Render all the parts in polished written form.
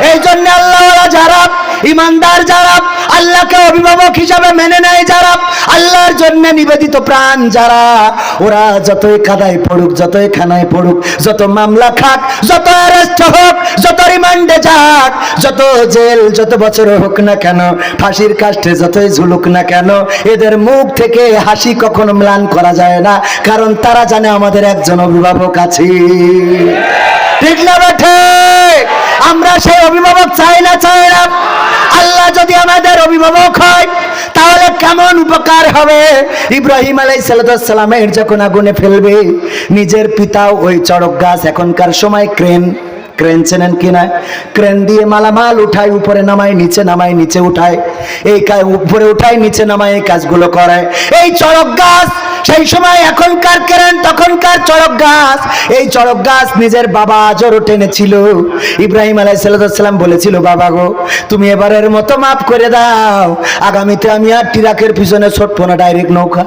এই জন্য আল্লাহওয়ালা যারা, ইমানদার যারা, আল্লাহকে অভিভাবক হিসাবে মেনে নেয় যারা, আল্লাহর জন্য নিবেদিত প্রাণ যারা, ওরা যতই কাদায় পড়ুক, যতই খানায় পড়ুক, যত মামলা খাক, যত অ্যারেস্ট হোক, যত রিমান্ডে যাক, যত জেল যত বছর হোক না কেন, ফাঁসির কাষ্ঠে যতই ঝুলুক না কেন, এদের মুখ থেকে হাসি কখনো ম্লান করা যায় না, কারণ তারা জানে আমাদের একজন অভিভাবক আছে। ঠিক না বেঠে? আমরা সেই অভিভাবক চাই না? আল্লাহ যদি আমাদের অভিভাবক হয় তাহলে কেমন উপকার হবে। ইব্রাহিম আলাইহিস সালামের যখন আগুনে ফেলবে, নিজের পিতা ওই চড়ক গাছ, এখনকার সময় ক্রেন চেনেন কিনা, ক্রেন দিয়ে মালামাল উঠায়, উপরে নামায়, নিচে নামায়, নিচে উঠায়, এই উপরে উঠায়, নিচে নামায়, এই কাজগুলো করে। এই চড়ক গাছ সেই সময়, এখনকার ক্রেন তখনকার চড়ক গাছ। এই চড়ক গাছ নিজের বাবা জোর টেনেছিল। ইব্রাহিম আলাইহিস সালাম বলেছিল, বাবা গো, তুমি এবারের মতো মাফ করে দাও, আগামীতে আমি আর ট্রাকের পিছনে ছুটবো না, ডাইরেক্ট নৌকা।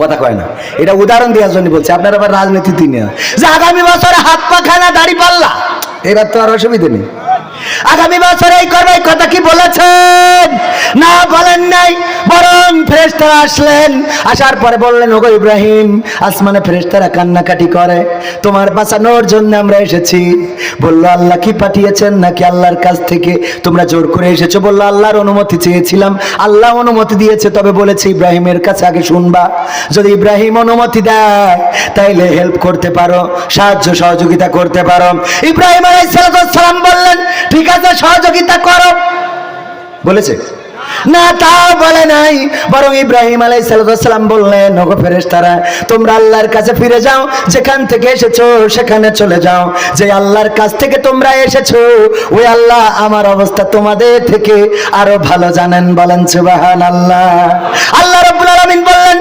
কথা কয় না, এটা উদাহরণ দেওয়ার জন্য বলছে। আপনার আবার রাজনীতি তিনি যে আগামী বছরে হাত পা খানা দাড়ি পাল্লা, এবার তো আর অসুবিধা নেই, আগামী বছর এই করবে। কথা কি বলেছেন? না, বলেন নাই। বরং ফেরেশতারা আসলেন, আসার পরে বললেন, ওগো ইব্রাহিম, আসমানে ফেরেশতারা কান্নাকাটি করে, তোমার বাঁচানোর জন্য আমরা এসেছি। বলল, আল্লাহ কি পাঠিয়েছেন নাকি আল্লাহর কাছ থেকে তোমরা জোর করে এসেছো? বলল, আল্লাহর অনুমতি চেয়েছিলাম, আল্লাহ অনুমতি দিয়েছে, তবে বলেছে ইব্রাহিমের কাছে আগে শুনবা, যদি ইব্রাহিম অনুমতি দেয় তাইলে হেল্প করতে পারো, সাহায্য সহযোগিতা করতে পারো। ইব্রাহিম আলাইহিস সালাম বললেন, ঠিক আছে, সহযোগিতা করো। বলেছে না? তাও বলে নাই। বরং ইব্রাহিম আলাইহিস সালাম বললেন, ওগো ফেরেশতারা, তোমরা আল্লাহর কাছে ফিরে যাও, যেখান থেকে এসেছো সেখানে চলে যাও। যে আল্লাহর কাছ থেকে তোমরা এসেছো ওই আল্লাহ আমার অবস্থা তোমাদের থেকে আরো ভালো জানেন। বলেন সুবহানাল্লাহ। আল্লাহ রাব্বুল আলামিন বললেন,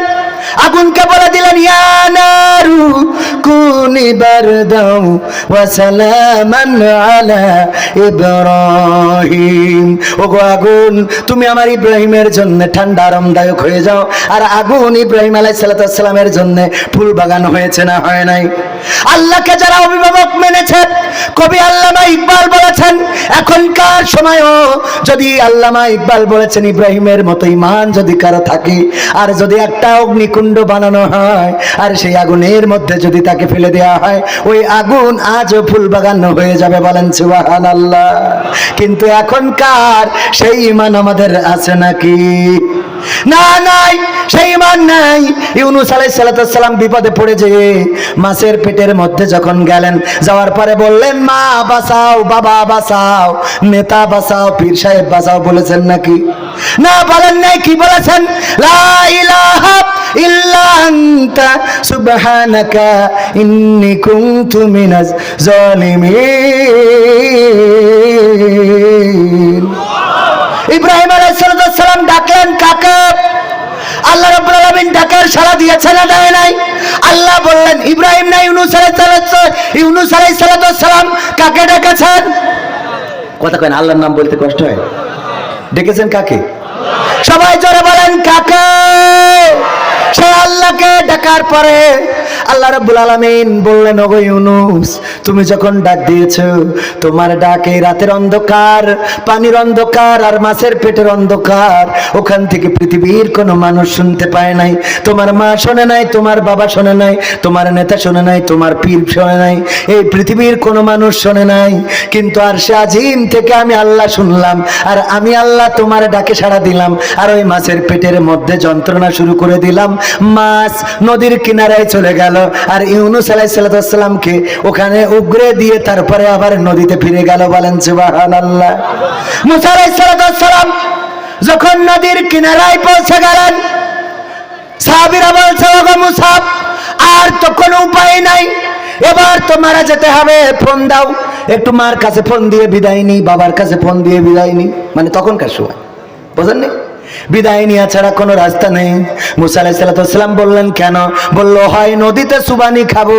আগুনকে বলে দিলেন, ইয়া নারু কুনি বারদাও ওয়া সালামান আলা ইব্রাহিম। ওগো আগুন, তুমি আমার ইব্রাহিমের জন্য ঠান্ডা আরামদায়ক হয়ে যাও। আর আগুন ইব্রাহিম আলাইহিস সালামের জন্য ফুল বাগান হয়েছে না হয় নাই? আল্লাহকে যারা অভিভাবক মেনেছে, কবি আল্লামা ইকবাল বলেছেন, এখনকার সময়ও যদি আল্লামা ইকবাল বলেছেন, ইব্রাহিমের মতো ঈমান যদি কারো থাকে, আর যদি একটা অগ্নিকুণ্ড বানানো হয়, আর সেই আগুনের মধ্যে যদি তাকে ফেলে দেওয়া হয়, ওই আগুন আজও ফুল বাগান হয়ে যাবে। বলেন সুবহানাল্লাহ। কিন্তু এখনকার সেই ঈমান আমাদের আছে নাকি? না, নাই, সেই ঈমান নাই। ইউনূস আলাইহিস সালাম বিপদে পড়ে যেয়ে মাছের পেটের মধ্যে যখন গেলেন, যাওয়ার পরে বললেন, মা বাঁচাও, বাবা বাঁচাও, নেতা বাঁচাও, পীর সাহেব বাঁচাও। বলেছেন নাকি? না, বলেন নাই। কি বলেছেন? লা ইলাহা ইল্লা আনতা সুবহানাকা ইন্নী কুনতু মিনাজ জালিমিন। ইব্রাহিম আলাইহিস সালাম ডাকলেন কাকে? আল্লাহ রাব্বুল আলামিন ডাকার সাড়া দিয়েছেন না দেয় নাই? আল্লাহ বললেন, ইব্রাহিম না ইউনূস আলাইহিস সালাম কাকে ডেকেছেন? কথা কয় না, আল্লাহর নাম বলতে কষ্ট হয়। ডেকেছেন কাকে? সবাই জোরে বলেন, কাকে? সে আল্লাহকে ডাকার পরে আল্লাহ রাব্বুল আলামিন বললেন, ওগো ইউনূস, তুমি যখন ডাক দিয়েছো, তোমার ডাক এই রাতের অন্ধকার, পানির অন্ধকার আর মাছের পেটের অন্ধকার, ওখান থেকে পৃথিবীর কোনো মানুষ শুনতে পায় নাই। তোমার মা শোনে নাই, তোমার বাবা শোনে নাই, তোমার নেতা শোনে নাই, তোমার পীর শোনে নাই, এই পৃথিবীর কোনো মানুষ শোনে নাই। কিন্তু আরশে আজিম থেকে আমি আল্লাহ শুনলাম, আর আমি আল্লাহ তোমার ডাকে সাড়া দিলাম, আর ওই মাছের পেটের মধ্যে যন্ত্রণা শুরু করে দিলাম। মাছ নদীর কিনারায় চলে গেল, আর ইউনূস আলাইহিস সালামকে ওখানে উগরে দিয়ে তারপরে আবার নদীতে ফিরে গেল। বলেন সুবহানাল্লাহ। মুসা আলাইহিস সালাম যখন নদীর কিনারায় পৌঁছে গেলেন, সাহাবীরা বলছে, ওগো মুসা, আর তো কোনো উপায় নাই, এবার তো মারা যেতে হবে, ফোন দাও। একটু মার কাছে ফোন দিয়ে বিদায় নি, বাবার কাছে ফোন দিয়ে বিদায় নি। মানে তখনকার সময়, বুঝলেন? বিদায় নেওয়া ছাড়া কোনো রাস্তা নেই। মুসা আলাইহিস সালাম বললেন, কেন? বলল, হয় নদীতে সুবানি খাবো,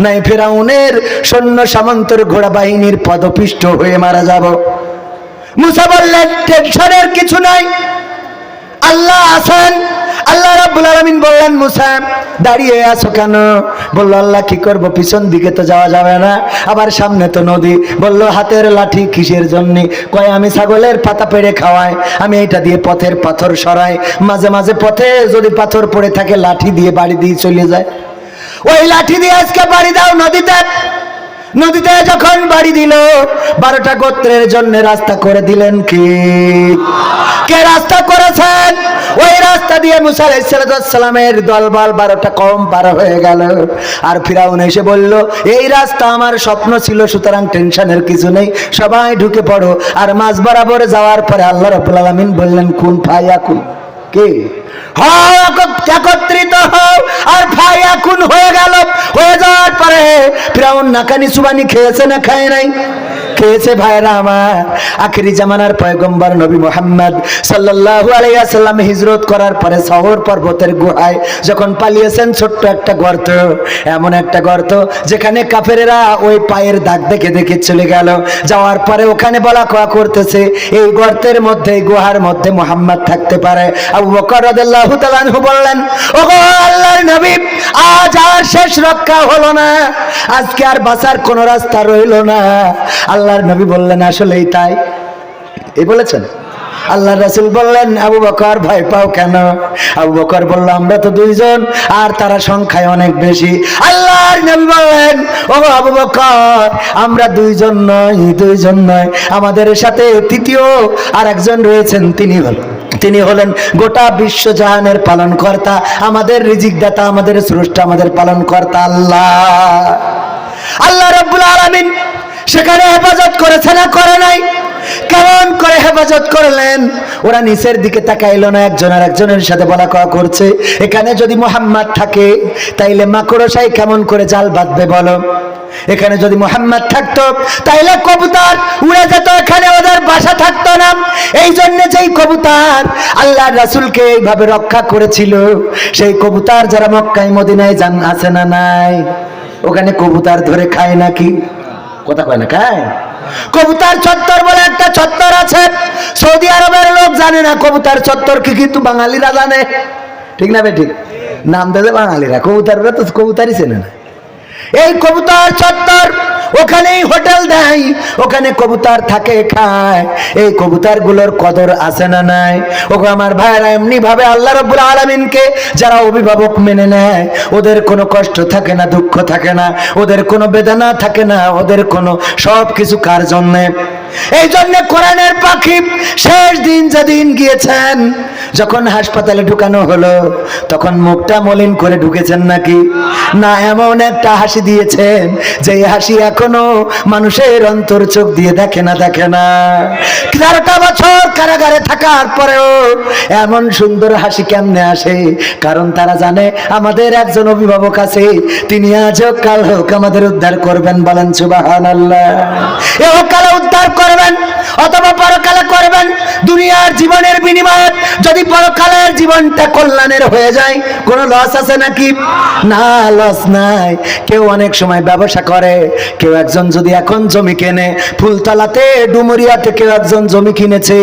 নাই ফিরআউনের সৈন্য সামন্তর ঘোড়া বাহিনীর পদপিষ্ট হয়ে মারা যাব। মুসা বললেন, টেনশনের কিছু নাই, আল্লাহ আছেন, আল্লাহ রাব্বুল আলামিন বললেন, মুসা দাঁড়িয়ে আছো কেন? বলল, আল্লাহ কি করব, পিছন দিকে তো যাওয়া যাবে না, আবার সামনে তো নদী। বলল, হাতের লাঠি কিসের জন্য? কয়, আমি ছাগলের পাতা পেড়ে খাওয়াই, আমি এইটা দিয়ে পথের পাথর সরাই, মাঝে মাঝে পথে যদি পাথর পড়ে থাকে লাঠি দিয়ে বাড়ি দিয়ে চলে যায়, ওই লাঠি দিয়ে আজকে বাড়ি দাও নদীতে। নদীতে যখন বাড়ি দিল, 12টা গোত্রের জন্য রাস্তা করে দিলেন কি? কে রাস্তা করেছেন? ওই রাস্তা দিয়ে মুসা আলাইহিস সালামের দলবল 12টা কওম পার হয়ে গেল। আর ফিরাউন এসে বলল, এই রাস্তা আমার স্বপ্ন ছিল, সুতরাং টেনশনের কিছু নেই, সবাই ঢুকে পড়ো। আর মাঝ বরাবর যাওয়ার পরে আল্লাহ রাব্বুল আলামিন বললেন, কুন ফায়াকুন, কে একত্রিত হও, আর ফায়াকুন হয়ে গেল। হয়ে যাওয়ার পরে ফিরাউন নাকানি সুবানি খেয়েছে না খায় নাই? খেয়েছে। ভাইরা আমার, আখেরি জামানার পয়গম্বর নবী মুহাম্মদ সাল্লাল্লাহু আলাইহি ওয়াসাল্লাম হিজরত করার পরে সাওর পর্বতের গুহায় যখন পালিয়েছেন, ছোট্ট একটা গর্ত, এমন একটা গর্ত যেখানে কাফেরেরা ওই পায়ের দাগ দেখে দেখে চলে গেল। যাওয়ার পরে ওখানে বলা কোয়া করতেছে, এই গর্তের মধ্যে, এই গুহার মধ্যে মুহাম্মদ থাকতে পারে। আবু বকর রাদিয়াল্লাহু তাআলা আনহু বললেন, ওগো আল্লাহর নবী, আজ আর শেষ রক্ষা হলো না, আজকে আর বাঁচার কোনো রাস্তা রইল না। আল্লাহর নবী বললেন, আসলেই তাই। এই বলেছেন। আল্লাহর রাসূল বললেন, আবু বকর ভয় পাও কেন? আবু বকর বলল, আমরা তো দুইজন, আর তারা সংখ্যায় অনেক বেশি। আল্লাহর নবী বললেন, ও আবু বকর, আমরা দুইজন নয়, আমাদের সাথে তৃতীয় আর একজন রয়েছেন, তিনি হলেন গোটা বিশ্ব জাহানের পালন কর্তা, আমাদের রিজিক দাতা, আমাদের স্রষ্টা, আমাদের পালন কর্তা আল্লাহ রাব্বুল আলামিন সেখানে হেফাজত করেছে না করে নাই? কেমন করে হেফাজত করলেন? ওরা নিচের দিকে তাকাইলো না, একজন আর একজনের সাথে বলা কওয়া করছে, এখানে যদি মুহাম্মদ থাকে তাইলে মাকড়সাই কেমন করে জাল বাঁধবে বলো? এখানে যদি মুহাম্মদ থাকতো তাইলে কবুতর উড়ে যেত, এখানে ওদের বাসা থাকতো না। এই জন্য যেই কবুতর আল্লাহর রাসূলকে এইভাবে রক্ষা করেছিল, সেই কবুতর যারা মক্কায় মদিনায় যান, আছে না নাই? ওখানে কবুতর ধরে খায় নাকি? কথা কয় না, খায়। কবুতর চত্বর বলে একটা চত্বর আছে, সৌদি আরবের লোক জানে না কবুতর চত্বর কি, কিন্তু বাঙালিরা জানে, ঠিক না বেঠিক? নাম দেবে বাঙালিরা, কবুতররা তো কবুতরই চেনে না। এই কবুতর চত্বর, ওখানেই হোটেল দেয়, ওখানে কবুতর থাকে, খায়। এই কবুতর গুলোর কদর আছে না নাই? ওগো আমার ভাইরা, এমনি ভাবে আল্লাহ রাব্বুল আলামিনকে যারা অভিভাবক মেনে নেয়, ওদের কোনো কষ্ট থাকে না, দুঃখ থাকে না, ওদের কোনো বেদনা থাকে না, ওদের কোনো সব কিছু কার জন্যে? এই জন্য কোরআনের পাখি শেষ দিন যেদিন গিয়েছেন, যখন হাসপাতালে ঢুকানো হলো, তখন মুখটা মলিন করে ঢুকেছেন নাকি? না, এমন একটা হাসি দিয়েছেন যে হাসি এখনো মানুষের অন্তর চোখ দিয়ে দেখে না। 11টা বছর কারাগারে থাকার পরেও এমন সুন্দর হাসি কেমনে আসে? কারণ তারা জানে আমাদের একজন অভিভাবক আছে, তিনি আজ হোক কাল হোক আমাদের উদ্ধার করবেন। বলেন সুবহানাল্লাহ। এহকালে উদ্ধার করবেন অথবা পরকালে করবেন। দুনিয়ার জীবনের বিনিময়ে যদি পরকালের জীবনটা কল্যাণের হয়ে যায়, কোনো লস আছে নাকি? না, লস নাই। কেউ অনেক সময় ব্যবসা করে, কেউ একজন যদি এখন জমি কেনে, ফুলতলাতে ডুমুরিয়াতে কেউ একজন জমি কিনেছে,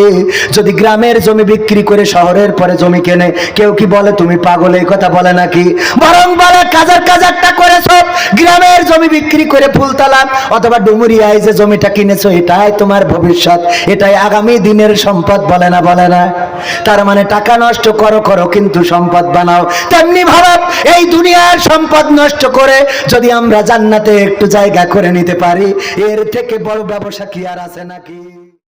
যদি গ্রামের জমি বিক্রি করে শহরের পরে জমি কেনে, কেউ কি বলে তুমি পাগল? এই কথা বলে নাকি? বরং বলে কাজারটা করেছো, গ্রামের জমি বিক্রি করে ফুলতলা অথবা ডুমুরিয়ায় যে জমিটা কিনেছো, এটাই তোমার ভবিষ্যৎ, এটাই আগামী দিনের সম্পদ। বলে না? বলে না? তার মানে টাকা নষ্ট করো কিন্তু সম্পদ বানাও। তেমনি ভাব, এই দুনিয়ার সম্পদ নষ্ট করে যদি আমরা জান্নাতে একটু জায়গা করে নিতে পারি, এর থেকে বড় ব্যবসা কি আর আছে নাকি?